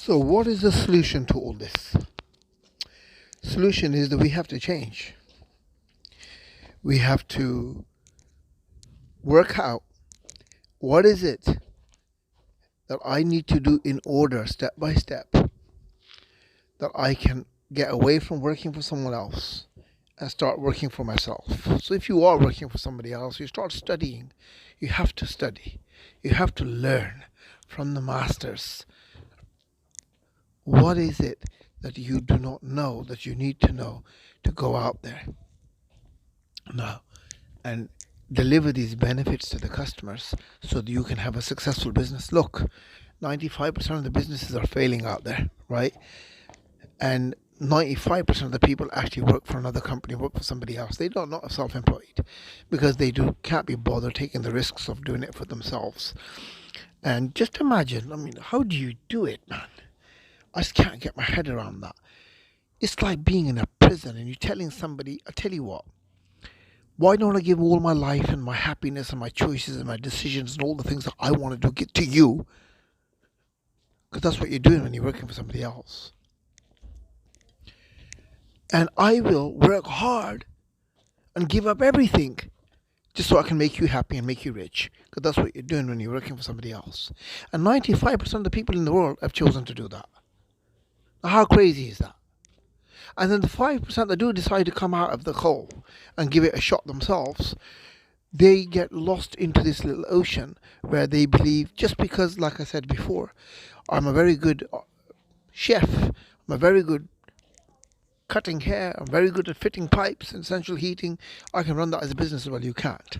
So what is the solution to all this? Solution is that we have to change. We have to work out what is it that I need to do in order, step by step, that I can get away from working for someone else and start working for myself. So if you are working for somebody else, you start studying. You have to study. You have to learn from the masters. What is it that you do not know that you need to know to go out there now and deliver these benefits to the customers so that you can have a successful business? Look, 95% of the businesses are failing out there, right? And 95% of the people actually work for another company, work for somebody else. They are not self-employed because they can't be bothered taking the risks of doing it for themselves. And just imagine, I mean, how do you do it, man? I just can't get my head around that. It's like being in a prison and you're telling somebody, I tell you what, why don't I give all my life and my happiness and my choices and my decisions and all the things that I want to do get to you? Because that's what you're doing when you're working for somebody else. And I will work hard and give up everything just so I can make you happy and make you rich. Because that's what you're doing when you're working for somebody else. And 95% of the people in the world have chosen to do that. Now, how crazy is that? And then the 5% that do decide to come out of the hole and give it a shot themselves, they get lost into this little ocean where they believe, just because, like I said before, I'm a very good chef, I'm a very good cutting hair, I'm very good at fitting pipes and central heating, I can run that as a business. Well, you can't.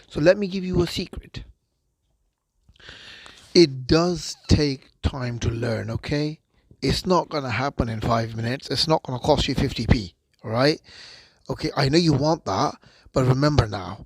So let me give you a secret. It does take time to learn, okay? It's not going to happen in 5 minutes. It's not going to cost you 50p, all right? Okay, I know you want that, but remember now,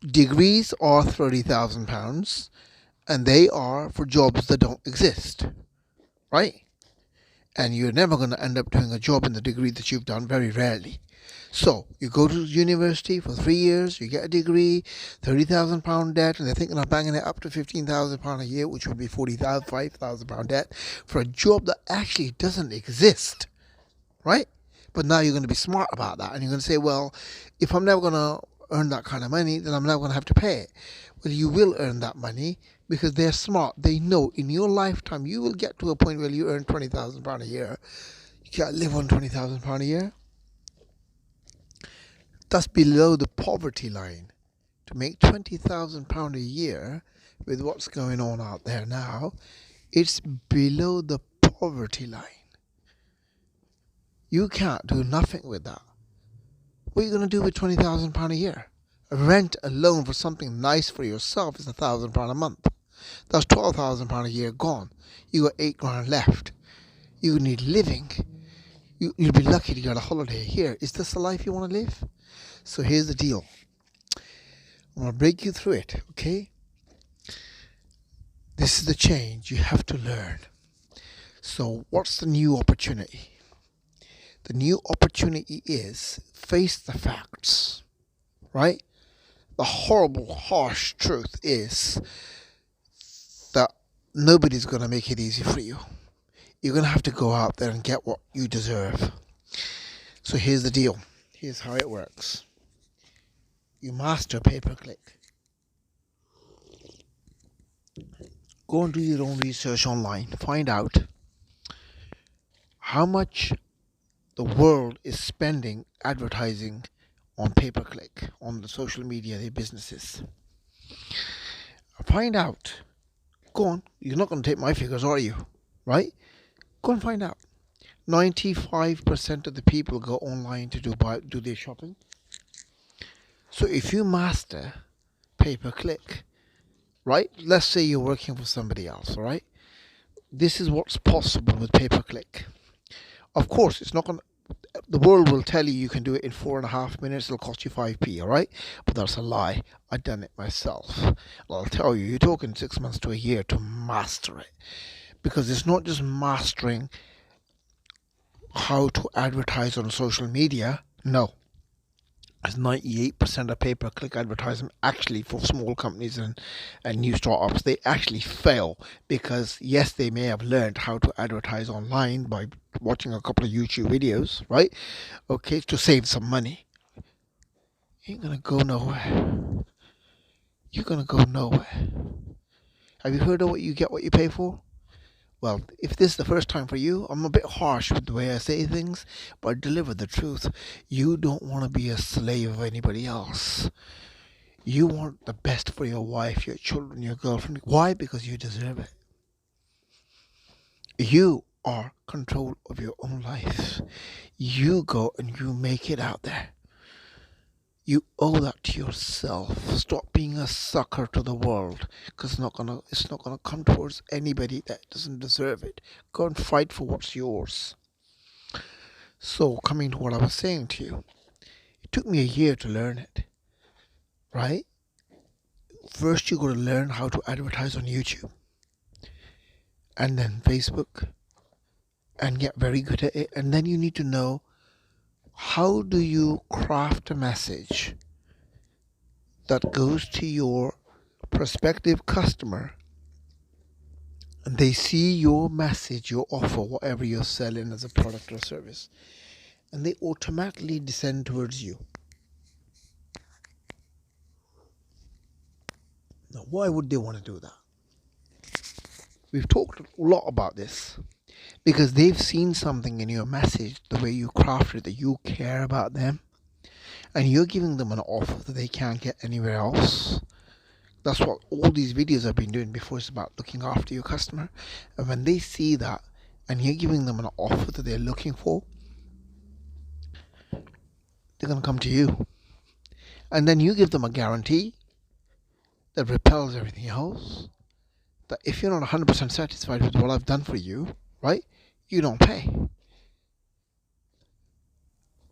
degrees are £30,000 and they are for jobs that don't exist, right? And you're never going to end up doing a job in the degree that you've done, very rarely. So you go to university for 3 years, you get a degree, £30,000 debt, and they're thinking of banging it up to £15,000 a year, which would be £45,000 debt for a job that actually doesn't exist, right? But now you're going to be smart about that, and you're going to say, well, if I'm never going to earn that kind of money, then I'm never going to have to pay it. Well, you will earn that money because they're smart. They know in your lifetime you will get to a point where you earn £20,000 a year. You can't live on £20,000 a year. That's below the poverty line. To make £20,000 a year with what's going on out there now, it's below the poverty line. You can't do nothing with that. What are you going to do with £20,000 a year? Rent alone for something nice for yourself is £1,000 a month. That's £12,000 a year gone. You got £8,000 left. You need living. You'll be lucky to get a holiday here. Is this the life you want to live? So here's the deal. I'm going to break you through it, okay? This is the change you have to learn. So what's the new opportunity? The new opportunity is face the facts, right? The horrible, harsh truth is that nobody's going to make it easy for you. You're going to have to go out there and get what you deserve. So here's the deal. Here's how it works. You master pay-per-click. Go and do your own research online. Find out how much the world is spending advertising on pay-per-click, on the social media, their businesses. Find out. Go on. You're not going to take my figures, are you? Right? Go and find out. 95% of the people go online to do their shopping. So if you master pay-per-click, right? Let's say you're working for somebody else, all right? This is what's possible with pay-per-click. Of course, it's not going to, the world will tell you can do it in 4.5 minutes, it'll cost you 5p, all right? But that's a lie. I've done it myself. I'll tell you, you're talking 6 months to a year to master it. Because it's not just mastering how to advertise on social media. No. as 98% of pay-per-click advertising actually for small companies and new startups, they actually fail because yes, they may have learned how to advertise online by watching a couple of YouTube videos, right? Okay, to save some money. Ain't gonna go nowhere. You're gonna go nowhere. Have you heard of what you get, what you pay for? Well, if this is the first time for you, I'm a bit harsh with the way I say things, but I deliver the truth. You don't want to be a slave of anybody else. You want the best for your wife, your children, your girlfriend. Why? Because you deserve it. You are control of your own life. You go and you make it out there. You owe that to yourself. Stop being a sucker to the world, because it's not gonna come towards anybody that doesn't deserve it. Go and fight for what's yours. So coming to what I was saying to you, it took me a year to learn it, right? First you got to learn how to advertise on YouTube and then Facebook and get very good at it. And then you need to know, how do you craft a message that goes to your prospective customer and they see your message, your offer, whatever you're selling as a product or service, and they automatically descend towards you. Now, why would they want to do that? We've talked a lot about this because they've seen something in your message, the way you craft it, that you care about them, and you're giving them an offer that they can't get anywhere else. That's what all these videos I've been doing before. It's about looking after your customer. And when they see that and you're giving them an offer that they're looking for, they're going to come to you. And then you give them a guarantee that repels everything else. That if you're not 100% satisfied with what I've done for you, right, you don't pay.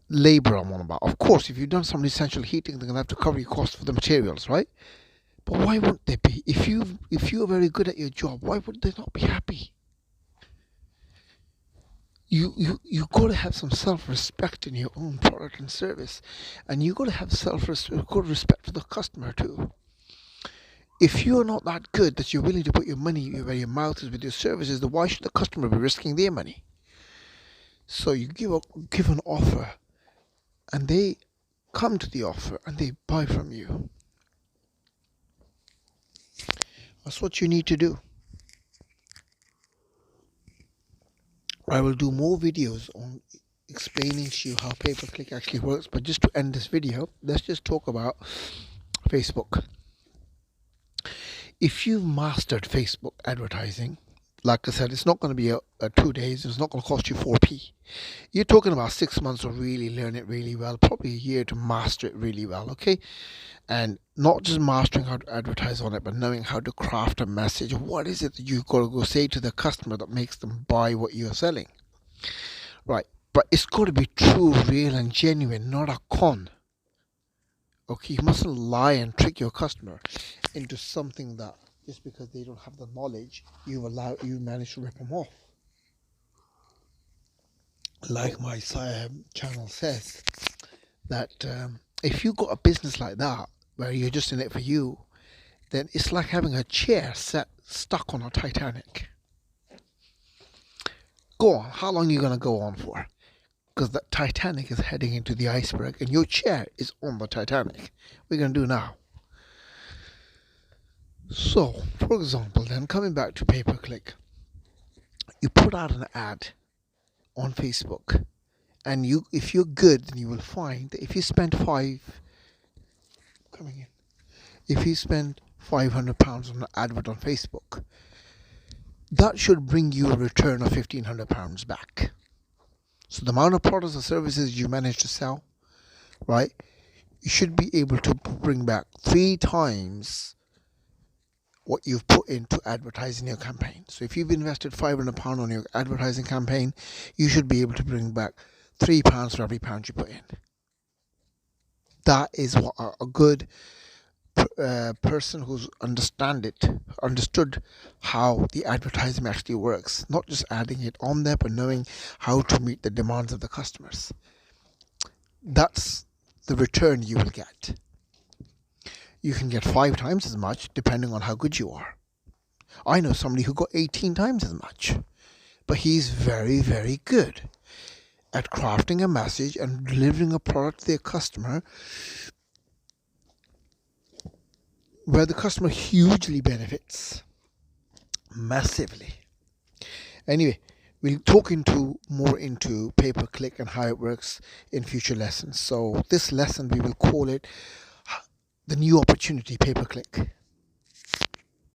Labor I'm on about. Of course, if you've done some essential heating, they're going to have to cover your cost for the materials, right? But why wouldn't they be? If you're very good at your job, why would they not be happy? You got to have some self-respect in your own product and service, and you got to have respect for the customer too. If you're not that good that you're willing to put your money where your mouth is with your services, then why should the customer be risking their money? So you give an offer, and they come to the offer and they buy from you. That's what you need to do. I will do more videos on explaining to you how pay-per-click actually works, but just to end this video, let's just talk about Facebook. If you've mastered Facebook advertising, like I said, it's not going to be a 2 days, it's not going to cost you 4p. You're talking about 6 months to really learn it really well, probably a year to master it really well, okay? And not just mastering how to advertise on it, but knowing how to craft a message. What is it that you've got to go say to the customer that makes them buy what you're selling? Right, but it's got to be true, real and genuine, not a con. Okay, you mustn't lie and trick your customer into something that just because they don't have the knowledge, you manage to rip them off. Like my channel says, that if you got a business like that where you're just in it for you, then it's like having a chair stuck on a Titanic. Go on, how long are you going to go on for? Because the Titanic is heading into the iceberg and your chair is on the Titanic. What are you going to do now? So, for example, then coming back to pay-per-click, you put out an ad on Facebook, and if you're good, then you will find that if you spend £500 on an advert on Facebook, that should bring you a return of £1,500 back. So the amount of products or services you manage to sell, right, you should be able to bring back 3 times what you've put into advertising your campaign. So if you've invested £500 on your advertising campaign, you should be able to bring back £3 for every pound you put in. That is what a good person who's understood how the advertising actually works, not just adding it on there, but knowing how to meet the demands of the customers. That's the return you will get. You can get 5 times as much depending on how good you are. I know somebody who got 18 times as much, but he's very, very good at crafting a message and delivering a product to their customer where the customer hugely benefits massively. Anyway, we'll talk more into pay-per-click and how it works in future lessons. So this lesson we will call it the new opportunity pay-per-click.